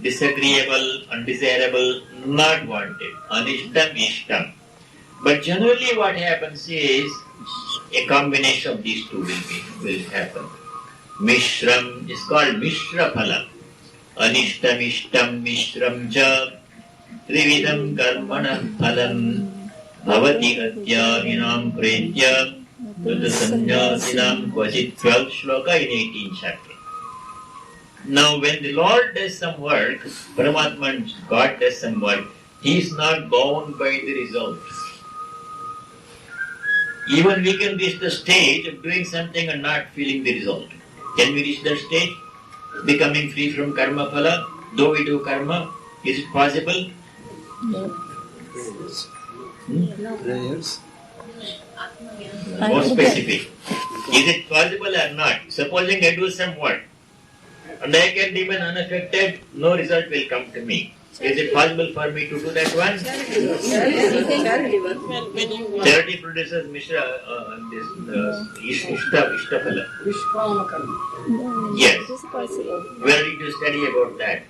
disagreeable, undesirable, not wanted. Anishtam, ishtam. But generally what happens is a combination of these two will happen. Mishram is called Mishra Phala. Anishtam, ishtam, mishram ja trividam karmanam phalam bhavati adhyaminam pretya tata sanyasinam kvachit 12th shloka in 18th chapter. Now when the Lord does some work, Paramatma, God does some work, He is not bound by the results. Even we can reach the stage of doing something and not feeling the result. Can we reach that stage? Becoming free from karma phala, though we do karma, is it possible? No. Prayers. More specific. Is it possible or not? Supposing I do some work and I can remain unaffected, no result will come to me. Is it possible for me to do that one? Charity produces Mishra, Ishtaphala. Yes. It is possible. Where did you study about that?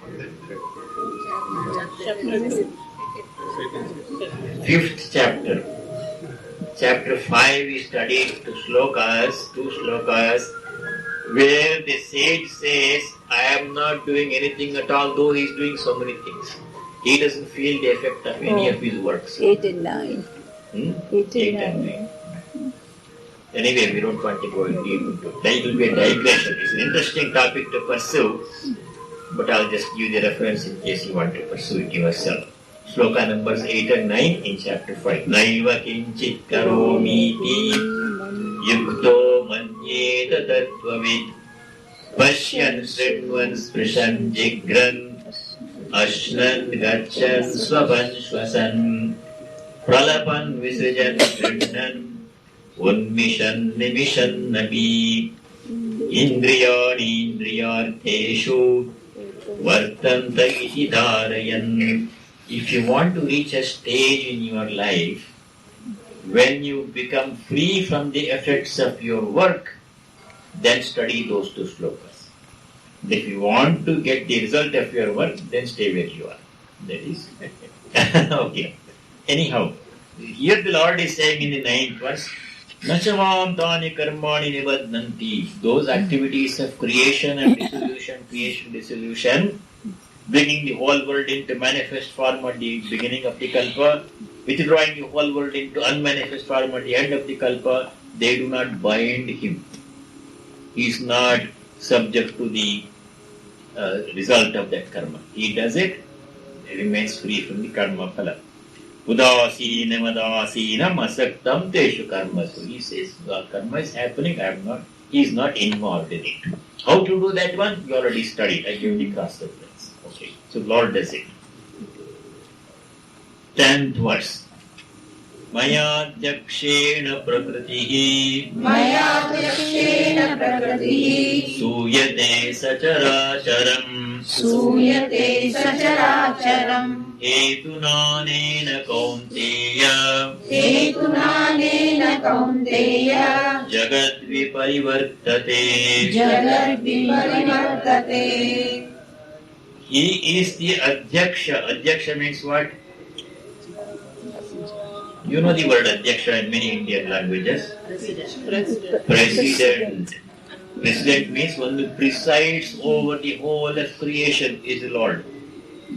5th chapter. Chapter 5 we studied two slokas, where the sage says, I am not doing anything at all, though he is doing so many things. He doesn't feel the effect of any of his works. 8 and 9. 8 and 9. Anyway, we don't want to go deep into it. It will be a digression. It's an interesting topic to pursue, but I'll just give the reference in case you want to pursue it yourself. Sloka numbers 8 and 9 in chapter 5. Naiva kinchit karomiti yukto manyeta tattvavid Pashyan sridvan sprishan jigran ashnan gachan swapan shwasan pralapan visrijan sridnan unmishan nimishan nabi indriyani indriyartheshu vartanta iti dharayan. If you want to reach a stage in your life when you become free from the effects of your work, then study those two slokas. If you want to get the result of your work, then stay where you are. That is okay. Anyhow, here the Lord is saying in the 9th verse, Nachavam tani karmani nibadnanti. Those activities of creation and dissolution, bringing the whole world into manifest form at the beginning of the kalpa, withdrawing the whole world into unmanifest form at the end of the kalpa, they do not bind him. He is not subject to the result of that karma. He does it, he remains free from the karma phala. Udasinam adasinam asaktam teshu karma. So he says, karma is happening, he is not involved in it. How to do that one? You already studied. I gave the cross reference. Okay. So Lord does it. 10th verse. Mayadhyakshena prakritihi Suyate sacharacharam Hetunanena kaunteya Jagat viparivartate. He is the Adhyaksha. Adhyaksha means what? You know the word Adhyaksha in many Indian languages? President. President means one who presides over the whole of creation is the Lord.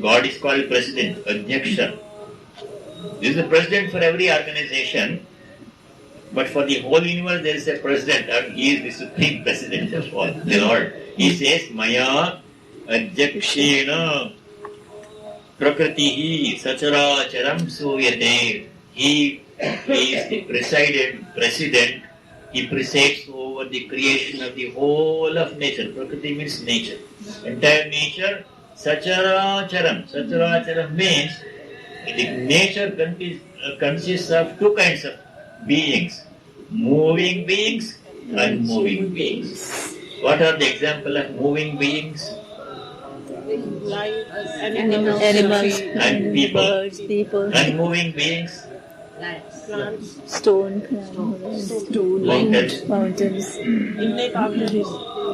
God is called President, Adhyaksha. This is the President for every organization, but for the whole universe there is a President, and he is the Supreme President of all, the Lord. He says, Maya Adhyakshena Prakritihi Sacharacharam Suyate. He is the President. He presides over the creation of the whole of nature. Prakriti means nature. Entire nature, Sacharacharam. Sacharacharam means the nature consists of two kinds of beings. Moving beings, unmoving beings. What are the examples of moving beings? Animals, And people. birds, people, Unmoving beings, stone, mountains. mountains.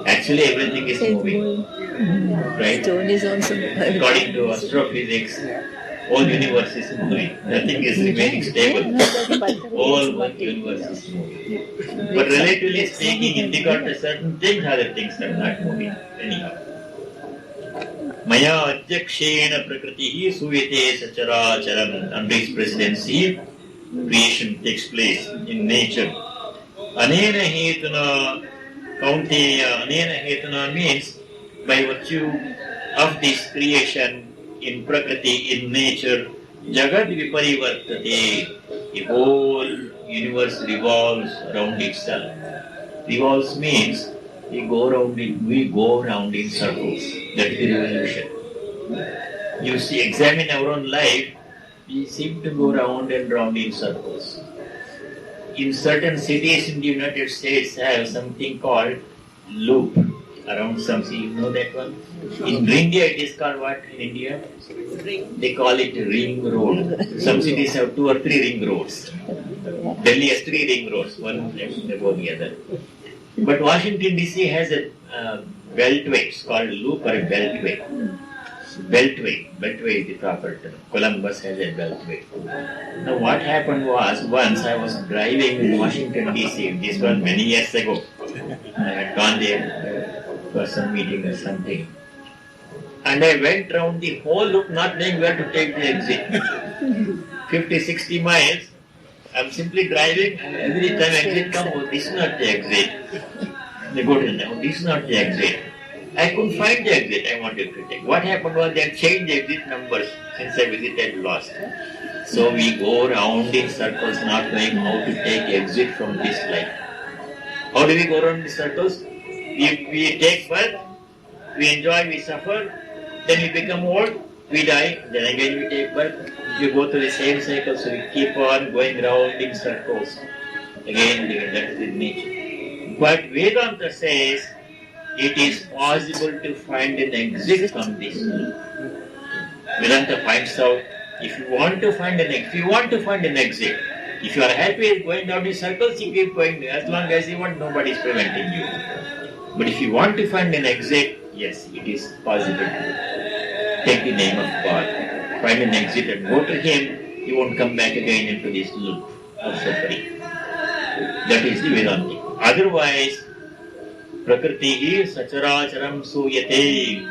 Actually, everything is moving. Right? Stone is also According to astrophysics, whole universe is moving. Nothing is remaining stable. Whole universe is moving. But relatively speaking, in regard to certain things, other things are not moving. Anyhow. Maya Adhyakshena Prakritihi Suyate Sacharacharam. Under his presidency, creation takes place in nature. Anena Hetuna Kaunteya. Anena Hetuna means by virtue of this creation in Prakriti, in nature, Jagad Viparivartate. The whole universe revolves around itself. Revolves means we go around in circles. That is the revolution. You see, examine our own life, we seem to go round and round in circles. In certain cities in the United States have something called loop around some city. You know that one? In India it is called what in India? They call it ring road. Some cities have 2 or 3 ring roads. Delhi has 3 ring roads, one above the other. But Washington DC has a beltway. It's called loop or a beltway. Beltway is the proper term. Columbus has a beltway. Now what happened was, once I was driving in Washington DC, this was many years ago. I had gone there for some meeting or something. And I went round the whole loop not knowing where to take the exit. 50, 60 miles. I'm simply driving, and every time exit comes, oh, this is not the exit. They go to them, oh, this is not the exit. I couldn't find the exit I wanted to take. What happened was they had changed the exit numbers since I visited lost. So we go round in circles not knowing how to take exit from this life. How do we go around in circles? We take birth, we enjoy, we suffer, then we become old, we die, then again we take birth. You go through the same cycle, so we keep on going round in circles. Again and again, that is in nature. But Vedanta says it is possible to find an exit from this loop. Vedanta finds out if you want to find an exit, if you are happy going down in circles, you keep going. As long as you want, nobody is preventing you. But if you want to find an exit, yes, it is possible to take the name of God. Find an exit and go to Him, you won't come back again into this loop of suffering. That is the Vedanta. Otherwise, Prakritihi Sacharacharam Suyate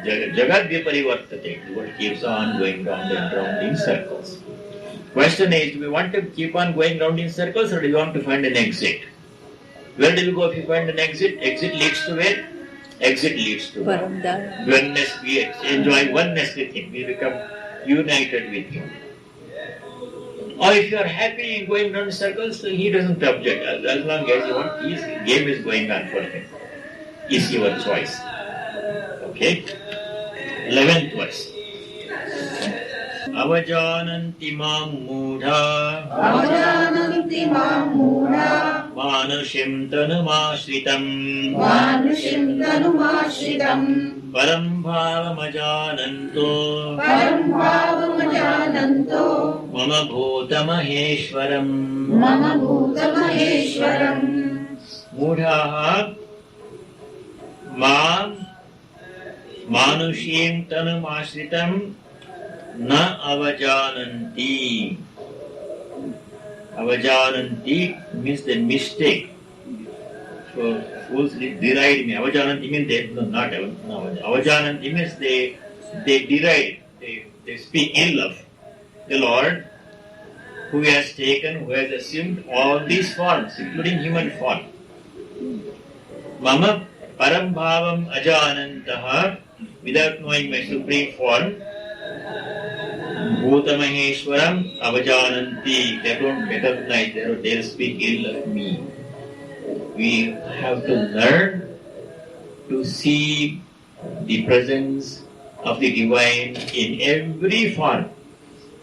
Jagad Viparivartate. The world keeps on going round and round in circles. Question is, do we want to keep on going round in circles or do we want to find an exit? Where do we go if you find an exit? Exit leads to where? Exit leads to God. Oneness, we enjoy oneness with Him. We become united with Him. Or if you are happy in going round in circles, He doesn't object. As long as you want, His game is going on for Him. It's your choice. Okay? 11th verse. Avajananti mam mudha Manushim tanumashritam Param bhavam ajananto Mama bhuta maheshwaram Mudha mam Manushim tanumashritam Na avajananti. Avajananti means the mistake. So fools deride me. Avajananti means they no, not no, Avajananti means they deride, they speak ill of the Lord, who has taken, who has assumed all these forms, including human form. Mama Parambhavam Ajanantaha, without knowing my supreme form, Bhutamaheshwaram Avajananti, they don't recognize, they speak ill of me. We have to learn to see the presence of the divine in every form.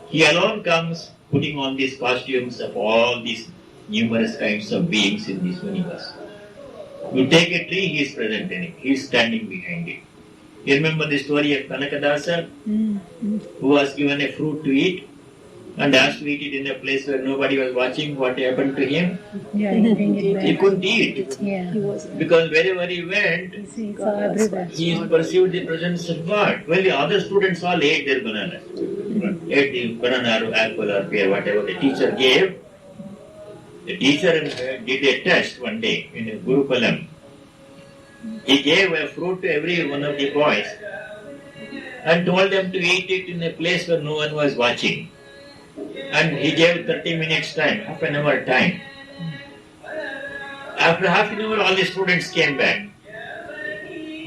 He alone comes putting on these costumes of all these numerous kinds of beings in this universe. You take a tree, he is present in it. He is standing behind it. You remember the story of Kanakadasa, who was given a fruit to eat and asked to eat it in a place where nobody was watching. What happened to him? Yeah, He couldn't eat. yeah. Because wherever he went, he perceived the presence of God. Well, the other students all ate their bananas. Ate the banana or apple or pear, whatever the teacher gave. The teacher did a test one day in a Gurukulam. He gave a fruit to every one of the boys and told them to eat it in a place where no one was watching. And he gave 30 minutes time, half an hour time. After half an hour, all the students came back.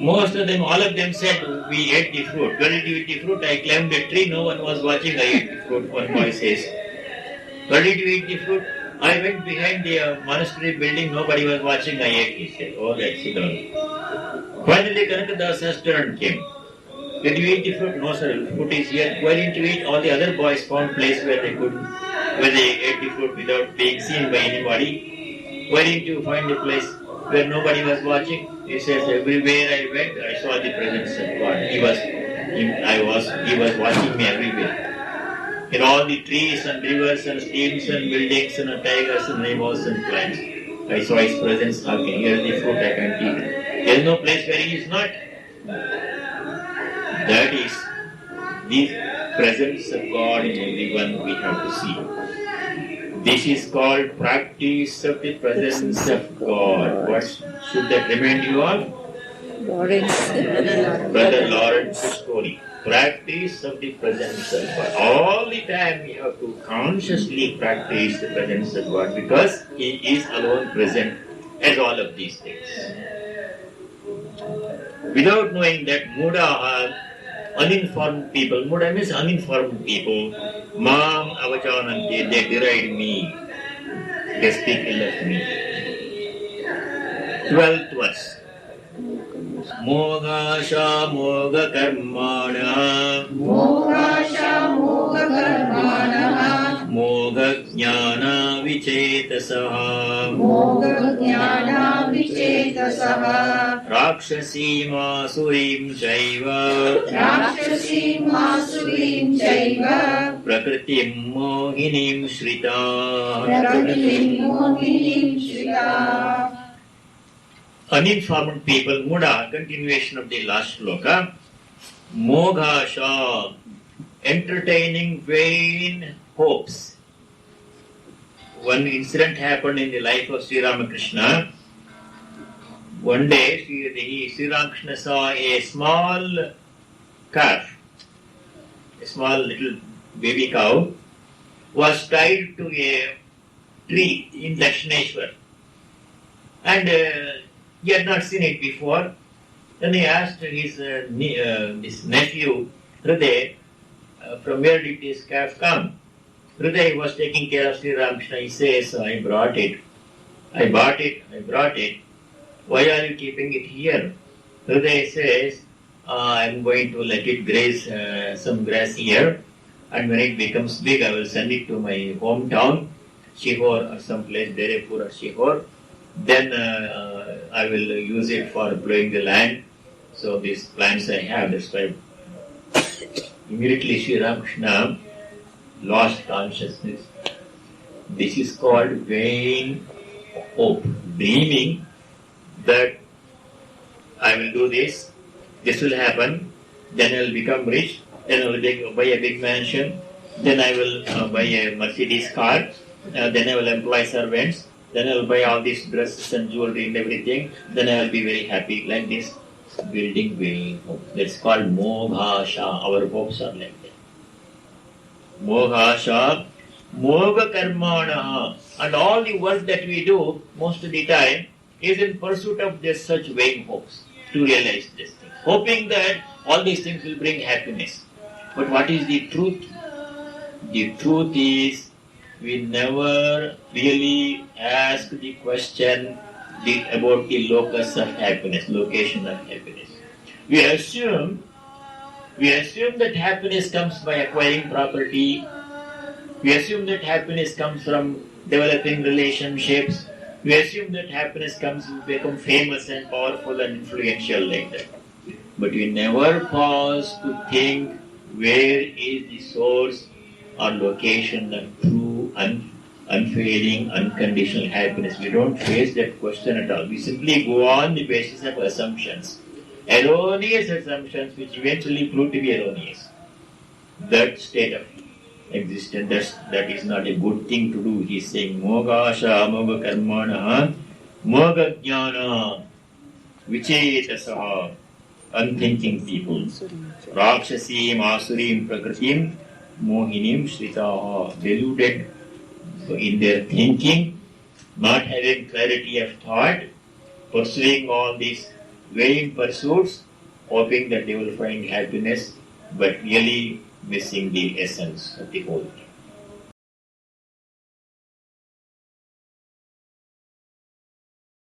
Most of them, all of them said, we ate the fruit. Where did you eat the fruit? I climbed the tree, no one was watching, I ate the fruit, one boy says. Where did you eat the fruit? I went behind the monastery building, nobody was watching, I ate, he said. Oh, that's it. Finally, Kanakadasa's turn came. Did you eat the fruit? No, sir, the fruit is here. Why didn't you eat? All the other boys found place where they ate the fruit without being seen by anybody. Why didn't you find a place where nobody was watching? He says, everywhere I went, I saw the presence of God. He was watching me everywhere. In all the trees and rivers and streams and buildings and tigers and animals and plants, I saw His presence. How can hear the fruit I can't eat? There is no place where He is not. That is the presence of God in everyone we have to see. This is called practice of the presence of God. What should that remind you of? Lawrence. Brother Lawrence's story. Practice of the presence of God. All the time we have to consciously practice the presence of God because He is alone present as all of these things. Without knowing that, Muda are uninformed people. Muda means uninformed people. Mam avajananti, they deride me. They speak ill of me. 12th verse. Mogasha moga karmana. Mogasha moga karmana. Moga jnana vichetasaha. Moga jnana vichetasaha. Rakshasi masurim chaiva. Rakshasi masurim chaiva. Prakritim mohinim shrita. Prakritim mohinim shrita. Uninformed people, Muda, continuation of the last sloka. Moghasha, entertaining vain hopes. One incident happened in the life of Sri Ramakrishna. One day, Sri Ramakrishna saw a small calf, a small little baby cow, was tied to a tree in Dakshineshwar. And he had not seen it before. Then he asked his nephew, Hriday, from where did this calf come? Hriday was taking care of Sri Ramakrishna. He says, I brought it. I bought it. I brought it. Why are you keeping it here? Hriday says, I'm going to let it graze some grass here. And when it becomes big, I will send it to my hometown, Shihor or someplace, Derepur or Shihor. Then I will use it for plowing the land. So these plants I have, that's why immediately Sri Ramakrishna lost consciousness. This is called vain hope, dreaming that I will do this, this will happen, then I will become rich, then I will buy a big mansion, then I will buy a Mercedes car, then I will employ servants, then I will buy all these dresses and jewelry and everything, then I will be very happy. Like this, building vain hopes. That's called moghasha. Our hopes are like that. Moghasha, moga karmana. And all the work that we do, most of the time, is in pursuit of just such vain hopes to realize this thing. Hoping that all these things will bring happiness. But what is the truth? The truth is, we never really ask the question about the locus of happiness, location of happiness. We assume that happiness comes by acquiring property. We assume that happiness comes from developing relationships. We assume that happiness comes to become famous and powerful and influential like that. But we never pause to think where is the source or location of true, unfailing, unconditional happiness. We don't face that question at all. We simply go on the basis of assumptions. Erroneous assumptions which eventually prove to be erroneous. That state of existence, that is not a good thing to do. He is saying, Mogasha, Moga Karmana, Moga Jnana, Vichetasaha, unthinking people. Rakshasim, Asurim, Prakritim, Mohinim, Shritaha, deluded in their thinking, not having clarity of thought, pursuing all these vain pursuits, hoping that they will find happiness, but really missing the essence of the whole thing.